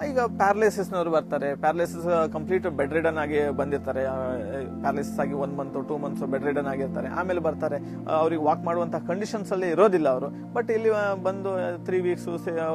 ಈಗ ಪ್ಯಾರಲೈಸಿಸ್ನವರು ಬರ್ತಾರೆ, paralysis complete bed ridden ಆಗಿ ಬಂದಿರ್ತಾರೆ, ಪ್ಯಾರಲೈಸಿಸ್ ಆಗಿ 1 ಮಂತ್ 2 ಮಂತ್ಸ್ ಬೆಡ್ ರಿಡನ್ ಆಗಿರ್ತಾರೆ. ಆಮೇಲೆ ಬರ್ತಾರೆ, ಅವ್ರಿಗೆ ವಾಕ್ ಮಾಡುವಂತಹ ಕಂಡೀಷನ್ಸ್ ಅಲ್ಲಿ ಇರೋದಿಲ್ಲ ಅವರು. ಬಟ್ ಇಲ್ಲಿ ಬಂದು 3 ವೀಕ್ಸ್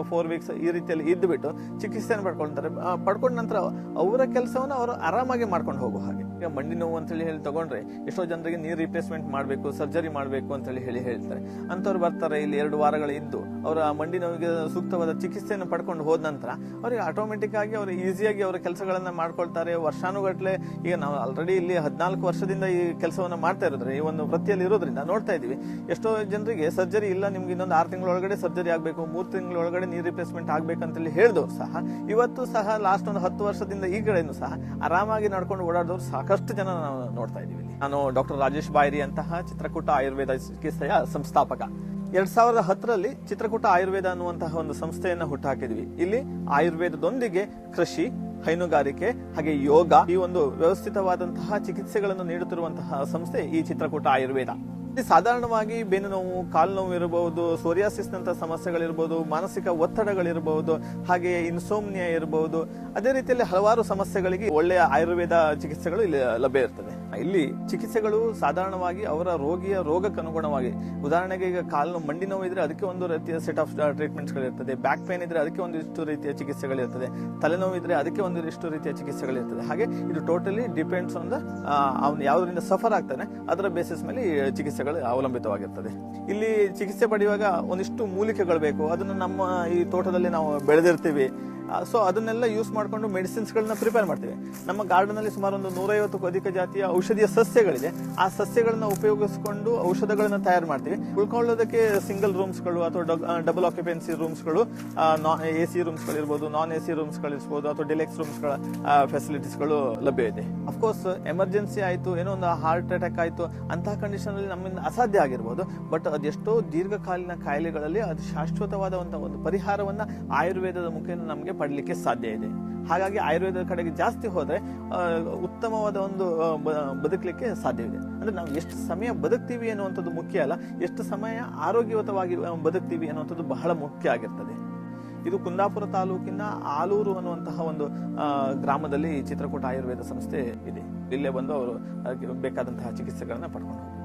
4 ವೀಕ್ಸ್ ಈ ರೀತಿಯಲ್ಲಿ ಇದ್ದುಬಿಟ್ಟು ಚಿಕಿತ್ಸೆಯನ್ನು ಪಡ್ಕೊಳ್ತಾರೆ. ಪಡ್ಕೊಂಡ ನಂತರ ಅವರ ಕೆಲಸವನ್ನು ಅವರು ಆರಾಮಾಗಿ ಮಾಡ್ಕೊಂಡು ಹೋಗೋ ಹಾಗೆ. ಈಗ ಮಂಡಿ ನೋವು ಅಂತ ಹೇಳಿ ತಗೊಂಡ್ರೆ ಎಷ್ಟೋ ಜನರಿಗೆ ನೀರ್ ರಿಪ್ಲೇಸ್ಮೆಂಟ್ ಮಾಡಬೇಕು, ಸರ್ಜರಿ ಮಾಡಬೇಕು ಅಂತ ಹೇಳಿ ಹೇಳ್ತಾರೆ. ಅಂತವ್ರು ಬರ್ತಾರೆ, ಇಲ್ಲಿ 2 ವಾರಗಳು ಇದ್ದು ಅವರ ಮಂಡಿ ನೋವಿಗೆ ಸೂಕ್ತವಾದ ಚಿಕಿತ್ಸೆಯನ್ನು ಪಡ್ಕೊಂಡು ಹೋದ ನಂತರ ಅವರಿಗೆ ಆಟೋಮೆಟಿಕ್ ಆಗಿ ಅವರು ಈಸಿಯಾಗಿ ಅವರ ಕೆಲಸಗಳನ್ನ ಮಾಡ್ಕೊಳ್ತಾರೆ. ವರ್ಷಾನುಗಟ್ಲೆ ಈಗ ನಾವು ಆಲ್ರೆಡಿ ಇಲ್ಲಿ 14 ವರ್ಷದಿಂದ ಈ ಕೆಲಸವನ್ನ ಮಾಡ್ತಾ ಇರೋದ್ರೆ, ಈ ಒಂದು ವೃತ್ತಿಯಲ್ಲಿ ಇರೋದ್ರಿಂದ ನೋಡ್ತಾ ಇದೀವಿ. ಎಷ್ಟೋ ಜನರಿಗೆ ಸರ್ಜರಿ ಇಲ್ಲ, ನಿಮ್ಗೆ ಇನ್ನೊಂದು 6 ತಿಂಗಳೊಳಗಡೆ ಸರ್ಜರಿ ಆಗ್ಬೇಕು, 3 ತಿಂಗಳೊಳಗಡೆ ನೀರ್ ರಿಪ್ಲೇಸ್ಮೆಂಟ್ ಆಗ್ಬೇಕಂತೇಳಿ ಹೇಳಿದವ್ರು ಸಹ ಇವತ್ತು ಸಹ ಲಾಸ್ಟ್ ಒಂದು 10 ವರ್ಷದಿಂದ ಈ ಕಡೆನೂ ಸಹ ಆರಾಮಾಗಿ ನಡ್ಕೊಂಡು ಓಡಾಡೋರು ಸಾಕಷ್ಟು ಜನ ನಾವು ನೋಡ್ತಾ ಇದೀವಿ. ನಾನು ಡಾಕ್ಟರ್ ರಾಜೇಶ್ ಬಾಯ್ರಿ ಅಂತಹ ಚಿತ್ರಕೂಟ ಆಯುರ್ವೇದ ಚಿಕಿತ್ಸೆಯ ಸಂಸ್ಥಾಪಕ. 2010ರಲ್ಲಿ ಚಿತ್ರಕೂಟ ಆಯುರ್ವೇದ ಅನ್ನುವಂತಹ ಒಂದು ಸಂಸ್ಥೆಯನ್ನ ಹುಟ್ಟುಹಾಕಿದ್ವಿ. ಇಲ್ಲಿ ಆಯುರ್ವೇದದೊಂದಿಗೆ ಕೃಷಿ, ಹೈನುಗಾರಿಕೆ ಹಾಗೆ ಯೋಗ ಈ ಒಂದು ವ್ಯವಸ್ಥಿತವಾದಂತಹ ಚಿಕಿತ್ಸೆಗಳನ್ನು ನೀಡುತ್ತಿರುವಂತಹ ಸಂಸ್ಥೆ ಈ ಚಿತ್ರಕೂಟ ಆಯುರ್ವೇದ. ಸಾಧಾರಣವಾಗಿ ಬೆನ್ನು ನೋವು, ಕಾಲು ನೋವು ಇರಬಹುದು, ಸೋರಿಯಾಸಿಸ್ ನಂತಹ ಸಮಸ್ಯೆಗಳಿರಬಹುದು, ಮಾನಸಿಕ ಒತ್ತಡಗಳಿರಬಹುದು, ಹಾಗೆ ಇನ್ಸೋಮ್ನಿಯಾ ಇರಬಹುದು. ಅದೇ ರೀತಿಯಲ್ಲಿ ಹಲವಾರು ಸಮಸ್ಯೆಗಳಿಗೆ ಒಳ್ಳೆಯ ಆಯುರ್ವೇದ ಚಿಕಿತ್ಸೆಗಳು ಇಲ್ಲಿ ಲಭ್ಯ ಇರ್ತದೆ. ಇಲ್ಲಿ ಚಿಕಿತ್ಸೆಗಳು ಸಾಧಾರಣವಾಗಿ ಅವರ ರೋಗಿಯ ರೋಗಕ್ಕೆ ಅನುಗುಣವಾಗಿ, ಉದಾಹರಣೆಗೆ ಈಗ ಕಾಲು ಮಂಡಿ ನೋವು ಇದ್ರೆ ಅದಕ್ಕೆ ಒಂದು ರೀತಿಯ ಸೆಟ್ ಆಫ್ ಟ್ರೀಟ್ಮೆಂಟ್ಸ್ ಗಳಿರ್ತದೆ, ಬ್ಯಾಕ್ ಪೇನ್ ಇದ್ರೆ ಅದಕ್ಕೆ ಒಂದಿಷ್ಟು ರೀತಿಯ ಚಿಕಿತ್ಸೆಗಳಿರ್ತದೆ, ತಲೆನೋವು ಇದ್ರೆ ಅದಕ್ಕೆ ಒಂದಿಷ್ಟು ರೀತಿಯ ಚಿಕಿತ್ಸೆಗಳಿರ್ತದೆ. ಹಾಗೆ ಇದು ಟೋಟಲಿ ಡಿಪೆಂಡ್ಸ್ ಆನ್ ಅವನು ಯಾವ್ದರಿಂದ ಸಫರ್ ಆಗ್ತಾನೆ ಅದರ ಬೇಸಿಸ್ ಮೇಲೆ ಚಿಕಿತ್ಸೆಗಳು ಅವಲಂಬಿತವಾಗಿರ್ತದೆ. ಇಲ್ಲಿ ಚಿಕಿತ್ಸೆ ಪಡೆಯುವಾಗ ಒಂದಿಷ್ಟು ಮೂಲಿಕೆಗಳು ಬೇಕು, ಅದನ್ನು ನಮ್ಮ ಈ ತೋಟದಲ್ಲಿ ನಾವು ಬೆಳೆದಿರ್ತೀವಿ. ಸೊ ಅದನ್ನೆಲ್ಲ ಯೂಸ್ ಮಾಡ್ಕೊಂಡು ಮೆಡಿಸಿನ್ಸ್ ಗಳನ್ನ ಪ್ರಿಪೇರ್ ಮಾಡ್ತೀವಿ. ನಮ್ಮ ಗಾರ್ಡನ್ ಅಲ್ಲಿ ಸುಮಾರು ಒಂದು 150ಕ್ಕೂ ಅಧಿಕ ಜಾತಿಯ ಔಷಧೀಯ ಸಸ್ಯಗಳಿದೆ. ಆ ಸಸ್ಯಗಳನ್ನ ಉಪಯೋಗಿಸಿಕೊಂಡು ಔಷಧಗಳನ್ನ ತಯಾರು ಮಾಡ್ತೀವಿ. ಉಳ್ಕೊಳ್ಳೋದಕ್ಕೆ ಸಿಂಗಲ್ ರೂಮ್ಸ್ಗಳು ಅಥವಾ ಡಬಲ್ ಆಕ್ಯುಪೆನ್ಸಿ ರೂಮ್ಸ್ಗಳು, AC ರೂಮ್ಸ್ಗಳು ಇರ್ಬೋದು, ನಾನ್ AC ರೂಮ್ಸ್ಗಳು ಇರ್ಬೋದು, ಅಥವಾ ಡಿಲೆಕ್ಸ್ ರೂಮ್ಸ್ಗಳ ಫೆಸಿಲಿಟೀಸ್ಗಳು ಲಭ್ಯ ಇದೆ. ಅಫ್ಕೋರ್ಸ್ ಎಮರ್ಜೆನ್ಸಿ ಆಯ್ತು, ಏನೋ ಒಂದು ಹಾರ್ಟ್ ಅಟ್ಯಾಕ್ ಆಯ್ತು, ಅಂತಹ ಕಂಡೀಷನ್ ಅಲ್ಲಿ ನಮ್ಮಿಂದ ಅಸಾಧ್ಯ ಆಗಿರ್ಬೋದು. ಬಟ್ ಅದೆಷ್ಟೋ ದೀರ್ಘಕಾಲೀನ ಕಾಯಿಲೆಗಳಲ್ಲಿ ಅದು ಶಾಶ್ವತವಾದಂತಹ ಒಂದು ಪರಿಹಾರವನ್ನ ಆಯುರ್ವೇದದ ಮುಖೇನ ನಮಗೆ ಪಡಲಿಕ್ಕೆ ಸಾಧ್ಯ ಇದೆ. ಹಾಗಾಗಿ ಆಯುರ್ವೇದದ ಕಡೆಗೆ ಜಾಸ್ತಿ ಹೋದ್ರೆ ಉತ್ತಮವಾದ ಒಂದು ಬದುಕಲಿಕ್ಕೆ ಸಾಧ್ಯವಿದೆ. ಅಂದ್ರೆ ನಾವು ಎಷ್ಟು ಸಮಯ ಬದುಕ್ತೀವಿ ಅನ್ನುವಂಥದ್ದು ಮುಖ್ಯ ಅಲ್ಲ, ಎಷ್ಟು ಸಮಯ ಆರೋಗ್ಯಯುತವಾಗಿ ಬದುಕ್ತೀವಿ ಅನ್ನುವಂಥದ್ದು ಬಹಳ ಮುಖ್ಯ ಆಗಿರ್ತದೆ. ಇದು ಕುಂದಾಪುರ ತಾಲೂಕಿನ ಆಲೂರು ಅನ್ನುವಂತಹ ಒಂದು ಗ್ರಾಮದಲ್ಲಿ ಚಿತ್ರಕೂಟ ಆಯುರ್ವೇದ ಸಂಸ್ಥೆ ಇದೆ. ಇಲ್ಲೇ ಬಂದು ಅವರು ಬೇಕಾದಂತಹ ಚಿಕಿತ್ಸೆಗಳನ್ನ ಪಡ್ಕೊಂಡು ಹೋಗ್ತಾರೆ.